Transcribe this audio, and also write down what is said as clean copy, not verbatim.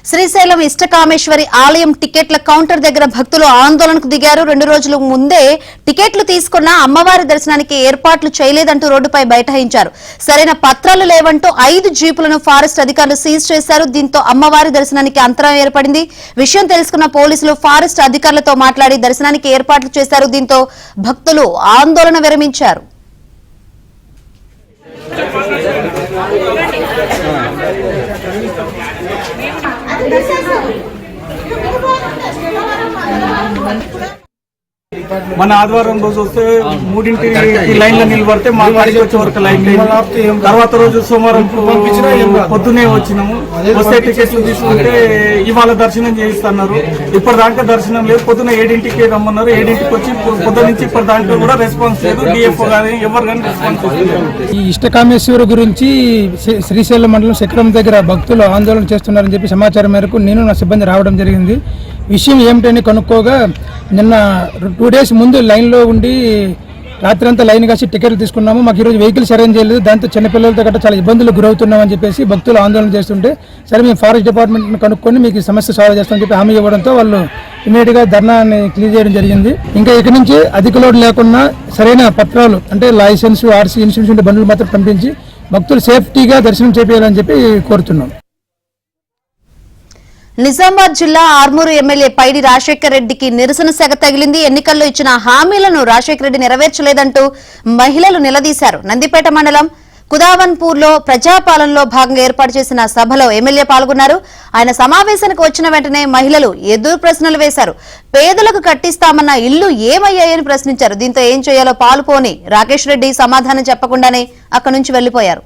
శ్రీశైలం ఇష్టకామేశ్వరి ఆలయం టికెట్ల కౌంటర్ దగ్గర భక్తులు ఆందోళనకు దిగారు. 2 రోజుల ముందే టికెట్లు తీసుకున్న అమ్మవారి దర్శనానికి ఏర్పాట్లు చేయలేదంటూ రోడ్డుపై బైఠాయించారు. సరైన పత్రాలు లేవంటూ 5 జీపులను ఫారెస్ట్ అధికారులు సీజ్ చేశారు. దీంతో అమ్మవారి దర్శనానికి అంతరాయం ఏర్పడింది. విషయం తెలుసుకున్న పోలీసులు ఫారెస్ట్ అధికారులతో మాట్లాడి దర్శనానికి ఏర్పాట్లు చేశారు. దీంతో భక్తులు ఆందోళన విరమించారు. మన ఆదివారం రోజు వస్తే 3 లైన్లో నిలబడితే మా కాడికి వచ్చే వరకు లైన్ తర్వాత రోజు సోమవారం పొద్దునే వచ్చినాము. వస్తే టికెట్లు తీసుకుంటే ఇవాళ దర్శనం చేయిస్తున్నారు. ఇప్పటిదాకా దర్శనం లేదు. పొద్దున 7ంటికి రమ్మన్నారు. 7ంటికి వచ్చి పొద్దు నుంచి ఇప్పటిదాకా కూడా రెస్పాన్స్ లేదు. డిఎఫ్ఓ కానీ ఎవరు కానీ రెస్పాన్స్ లేదు. ఈ ఇష్టకామేశ్వరి గురించి శ్రీశైలం మండలం శిఖరం దగ్గర భక్తులు ఆందోళన చేస్తున్నారని చెప్పి సమాచారం మేరకు నేను నా సిబ్బంది రావడం జరిగింది. విషయం ఏమిటని కనుక్కోగా నిన్న 2 డేస్ ముందు లైన్లో ఉండి రాత్రంతా లైన్ కాసి టికెట్లు తీసుకున్నాము. మాకు ఈరోజు వెహికల్స్ అరేంజ్ చేయలేదు. దాంతో చిన్నపిల్లలతో గట్రా చాలా ఇబ్బందులు గురవుతున్నామని చెప్పేసి భక్తులు ఆందోళన చేస్తుంటే సరే మేము ఫారెస్ట్ డిపార్ట్మెంట్ని కనుక్కొని మీకు సమస్య సాల్వ్ చేస్తామని చెప్పి హామీ ఇవ్వడంతో వాళ్ళు ఇమీడియట్గా ధర్నాన్ని క్లియర్ చేయడం జరిగింది. ఇంకా ఇక్కడి నుంచి అధిక లోడ్ లేకుండా సరైన పత్రాలు అంటే లైసెన్స్, ఆర్సీ, ఇన్సూరెన్స్ ఉండే బండ్లు మాత్రం పంపించి భక్తులు సేఫ్టీగా దర్శనం చేయాలని చెప్పి కోరుతున్నాం. నిజామాబాద్ జిల్లా ఆర్మూరు ఎమ్మెల్యే పైడి రాజశేఖర్ రెడ్డికి నిరసన సెగ తగిలింది. ఎన్నికల్లో ఇచ్చిన హామీలను రాజశేఖర్ రెడ్డి నెరవేర్చలేదంటూ మహిళలు నిలదీశారు. నందిపేట మండలం కుదావన్పూర్లో ప్రజాపాలనలో భాగంగా ఏర్పాటు చేసిన సభలో ఎమ్మెల్యే పాల్గొన్నారు. ఆయన సమావేశానికి వచ్చిన వెంటనే మహిళలు ఎదురు ప్రశ్నలు వేశారు. పేదలకు కట్టిస్తామన్న ఇల్లు ఏమయ్యాయని ప్రశ్నించారు. దీంతో ఏం చేయాలో పాలుపోని రాకేష్ రెడ్డి సమాధానం చెప్పకుండానే అక్కడి నుంచి వెళ్లిపోయారు.